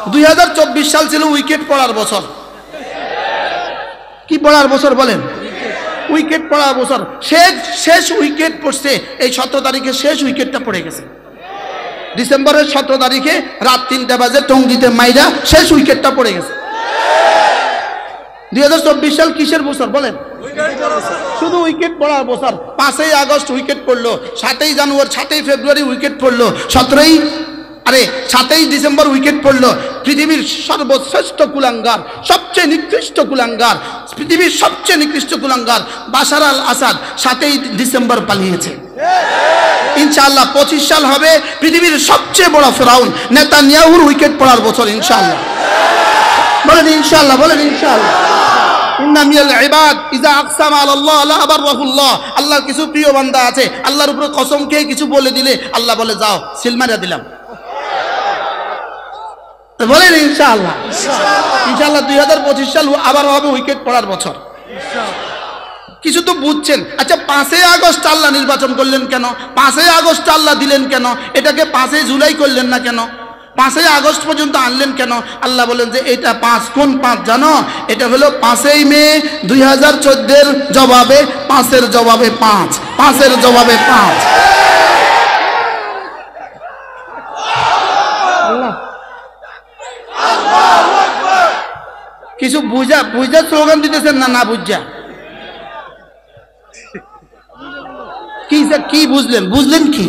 2024 সাল ছিল উইকেট পড়ার বছর। কি পড়ার বছর বলেন? উইকেট পড়ার বছর। শেষ উইকেট পড়ছে এই 17 তারিখে, শেষ উইকেটটা পড়ে গেছে ডিসেম্বরের 17 তারিখে রাত 3টা বাজে টঙ্গিতে মাইরা শেষ উইকেটটা পড়ে গেছে। 2024 সাল কিসের বছর বলেন? শুধু উইকেট পড়ার বছর। 5ই আগস্ট উইকেট পড়লো, 7ই জানুয়ারি 7ই ফেব্রুয়ারি উইকেট পড়লো, 7ই ডিসেম্বর উইকেট পড়লো। পৃথিবীর সর্বশ্রেষ্ঠ কুলাঙ্গার, সবচেয়ে নিকৃষ্ট কুলাঙ্গার, পৃথিবীর সবচেয়ে নিকৃষ্ট কুলাঙ্গার বাশার আল আসাদ 7ই ডিসেম্বর পালিয়েছে। ইনশাআল্লাহ 25 সাল হবে পৃথিবীর সবচেয়ে বড় ফেরাউন নেতানিয়াহুর উইকেট পড়ার বছর ইনশাআল্লাহ। বলেন ইনশাআল্লাহ, বলেন ইনশাআল্লাহ। ইন্না মিনাল ইবাদ ইযা আকসামা আলাল্লাহ লা আবাররাহুল্লাহ। আল্লাহর কিছু প্রিয় বান্দা আছে, আল্লাহর উপরে কসম খেয়ে কিছু বলে দিলে আল্লাহ বলে যাও সিল মারিয়া দিলাম। বলেন ইনশাআল্লাহ। ইনশাআল্লাহ 2025 সাল আবার হবে উইকেট পড়ার বছর। কিছু তো বুঝছেন। আচ্ছা 5ই আগস্ট আল্লাহ নির্বাচন করলেন কেন? 5ই আগস্ট আল্লাহ দিলেন কেন? এটাকে 5ই জুলাই করলেন না কেন? 5ই আগস্ট পর্যন্ত আনলেন কেন? আল্লাহ বলেন যে এটা 5 কোন 5 জানো? এটা হলো 5ই মে 2014 জবাবে 5-এর জবাবে 5, 5-এর জবাবে 5। কিছু বুঝা স্লোগান দিতেছেন না, না বুঝা কি বুঝলেন? বুঝলেন কি?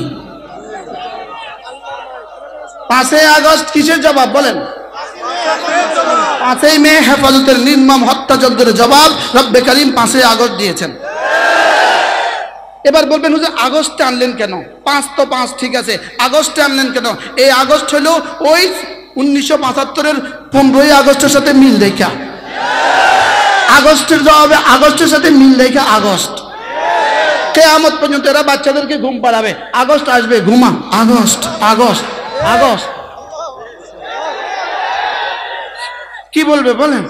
5ই আগস্ট কিসের জবাব বলেন? 5ই মে হেফাজতের নির্মম হত্যাযজ্ঞের জবাব রব্বে কারীম 5ই আগস্ট দিয়েছেন। এবার বলবেন হুজুর আগস্টে আনলেন কেন? 5 তো 5 ঠিক আছে, আগস্টে আনলেন কেন? এই আগস্ট হলো ওই 1975-এর 15ই আগস্টের সাথে মিল দেখা, আগস্টের জবাবে আগস্টের সাথে মিল দেখা আগস্ট। কিয়ামত পর্যন্ত এরা বাচ্চাদেরকে ঘুম পাড়াবে, আগস্ট আসবে ঘুমা, আগস্ট আগস্ট আগস্ট। কি বলবে বলেন?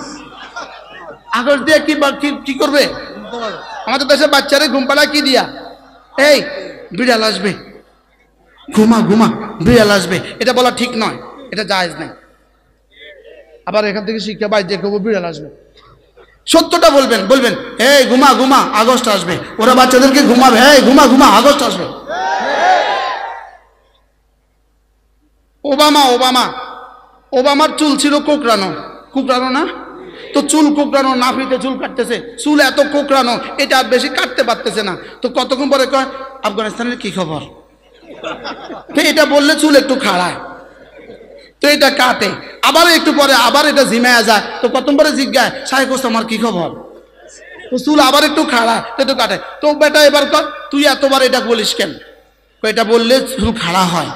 আগস্ট দিয়ে কি করবে? আমাদের দেশে বাচ্চারা ঘুম পাড়া কি দিয়া? এই বিড়াল আসবে, ঘুমা ঘুমা, বিড়াল আসবে। এটা বলা ঠিক নয়, এটা জায়েজ নাই। আবার এখান থেকে শিক্ষা বাইর যে কেউ বিড়াল আসবে, সত্যটা বলবেন, বলবেন এই ঘুমা ঘুমা আগস্ট আসবে। ওরা বাচ্চাদেরকে ঘুমাবে, এই ঘুমা ঘুমা আগস্ট আসবে। ওবামার চুল ছিল কোকড়ানো, কোকড়ানো না তো, চুল কোকড়ানো, নাফিতে চুল কাটতেছে, চুল এত কোকড়ানো এটা আর বেশি কাটতে পারতেছে না। তো কতক্ষণ পরে কয় আফগানিস্তানের কি খবর? তো এটা বললে চুল একটু খাড়ায়, তো এটা কাটে। আবার একটু পরে আবার এটা ঝিমায়া যায়, তো কতক্ষণ পরে জিজ্ঞাসা শাহেখ আমার কি খবর? তো চুল আবার একটু খাড়া, তো একটু কাটে। তো বেটা এবার কর তুই এতবার এটা বলিস কেন? এটা বললে চুল খাড়া হয়,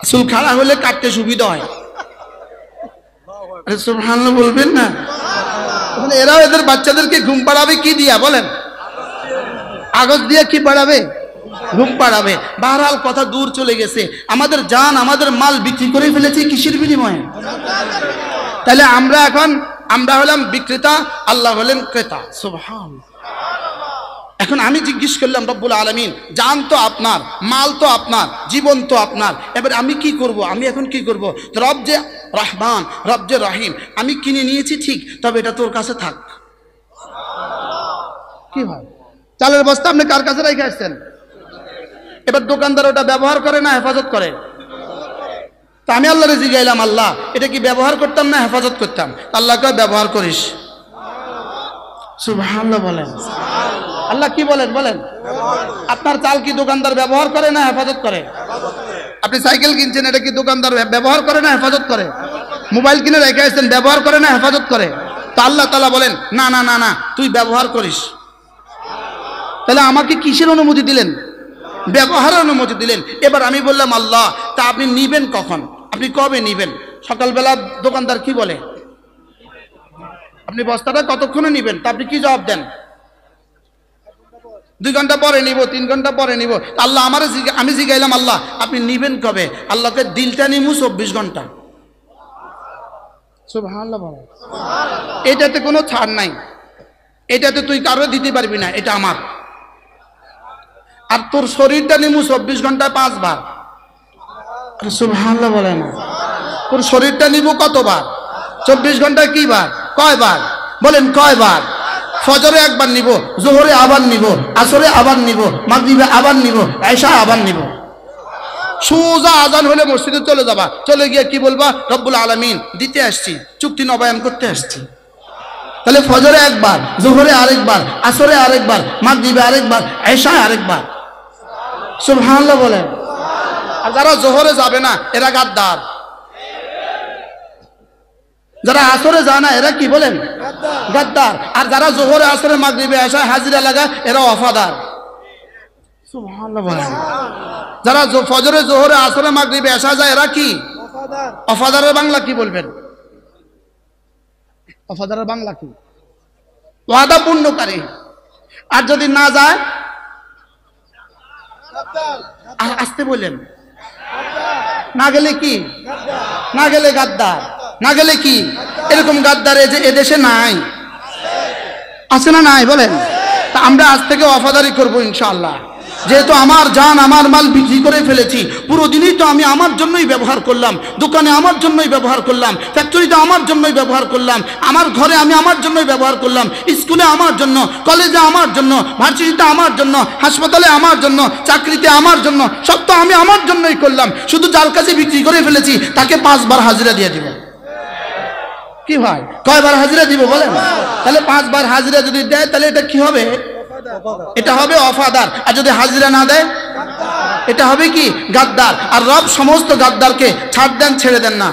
চুল খাড়া হলে কাটতে সুবিধা হয়। আরে সুবহানাল্লাহ বলবেন না? এরাও এদের বাচ্চাদেরকে ঘুম পাড়াবে কি দিয়া বলেন? আগস্ট দিয়ে কি পাড়াবে? ঘুম পাড়াবে। বাহরহাল কথা দূর চলে গেছে। আমাদের জান, আমাদের মাল বিক্রি করে ফেলেছি কিসের বিনিময়ে? তাহলে আমরা হলাম বিক্রেতা, আল্লাহ হলেন ক্রেতা। সুবহানাল্লাহ। এখন আমি জিজ্ঞেস করলাম রব্বুল আলামিন, জান তো আপনার, মাল তো আপনার, জীবন তো আপনার, এবার আমি কি করব? আমি এখন কি করব? রব যে রহমান, রব যে রহিম, আমি কিনে নিয়েছি ঠিক, তবে এটা তোর কাছে থাক। কি হয়? চালের বস্তা আপনি কার কাছে রেখে আসছেন? এবার দোকানদার ওটা ব্যবহার করে না হেফাজত করে? তা আমি আল্লাহরে জিজ্ঞাইলাম, আল্লাহ এটা কি ব্যবহার করতাম না হেফাজত করতাম? আল্লাহ কয় ব্যবহার করিস। সুবহানাল্লাহ বলেন। আল্লাহ কি বলেন? বলেন আপনার চাল কি দোকানদার ব্যবহার করে না হেফাজত করে? আপনি সাইকেল কিনছেন, এটা কি দোকানদার ব্যবহার করে না হেফাজত করে? মোবাইল কিনে রেখে আসছেন, ব্যবহার করে না হেফাজত করে? তো আল্লাহ তাআলা বলেন না না না না, তুই ব্যবহার করিস। তাহলে আমাকে কিসের অনুমতি দিলেন? ব্যবহারের অনুমতি দিলেন। এবার আমি বললাম আল্লাহ তা আপনি নিবেন কখন? আপনি কবে নিবেন? সকালবেলা দোকানদার কি বলে? আপনি বস্তাটা কতক্ষণে নিবেন? তা আপনি কি জবাব দেন? 2 ঘন্টা পরে নিব, 3 ঘন্টা পরে নিব। আল্লাহ আমি জিজ্ঞাইলাম আল্লাহ আপনি নিবেন কবে? আল্লাহকে দিলটা নিমু 24 ঘন্টা। সুবহানাল্লাহ বলো। এটাতে কোনো ছাড় নাই, এটাতে তুই কারো দিতে পারবি না, এটা আমার। আর তোর শরীরটা নিমু 24 ঘন্টায় 5 বার। সুবহানাল্লাহ বলে না? পুরো শরীরটা নিব কতবার? 24 ঘন্টায় কি বার? কয়বার বলেন, কয়বার? ফজরে একবার নিব, জোহরে আবার নিব, আসরে আবার নিব, মাগরিবে আবার নিব, এশা আবার নিব। সোজা আজান হলে মসজিদে চলে যাবা, চলে গিয়ে কি বলবা? রব্বুল আলামিন দিতে আসছি, চুক্তি নবায়ন করতে আসছি। তাহলে ফজরে একবার, জোহরে আরেকবার, আসরে আরেকবার, মাগরিবে আরেকবার, এশায় আরেকবার। সুবহানাল্লাহ বলেন। আর যারা জোহরে যাবে না এরা গাদ্দার, যারা আসরে যায় না এরা কি বলেন? গাদ্দার। আর যারা জোহরে আসরে মাগরিবে এশায় হাজিরা লাগায় এরা ওয়াফাদার। সুবহানাল্লাহ বলেন। যারা ফজরে জোহরে আসরে মাগরিবে এশায় যায় এরা কি? ওয়াফাদারের বাংলা কি বলবেন? ওয়াফাদারের বাংলা কি? ওয়াদা পূর্ণকারী। আর যদি না যায়, আসতে বলেন, না গেলে কি? না গেলে গাদ্দার। না গেলে কি? এরকম গাদ্দার এদেশে নাই, আছে না নাই বলেন? তা আমরা আজ থেকে ওয়াফাদারি করবো ইনশাআল্লাহ। যেহেতু আমার জান আমার মাল বিক্রি করে ফেলেছি, পুরো দিনই তো আমি আমার জন্যই ব্যবহার করলাম, দোকানে আমার জন্যই ব্যবহার করলাম, ফ্যাক্টরিতে আমার জন্যই ব্যবহার করলাম, আমার ঘরে আমি আমার জন্যই ব্যবহার করলাম, স্কুলে আমার জন্য, কলেজে আমার জন্য, ভার্সিটিতে আমার জন্য, হাসপাতালে আমার জন্য, চাকরিতে আমার জন্য, সব তো আমি আমার জন্যই করলাম। শুধু যার কাছে বিক্রি করে ফেলেছি তাকে 5 বার হাজিরা দিয়ে দিব। কি ভাই, কয়বার হাজিরা দিব বলেন? তাহলে 5 বার হাজিরা যদি দেয় তাহলে এটা কি হবে? এটা হবে ওয়াফাদার। আর যদি হাজিরা না দেয় এটা হবে কি? গাদ্দার। আর রব সমস্ত গাদ্দারকে ছাড় দেন, ছেড়ে দেন না।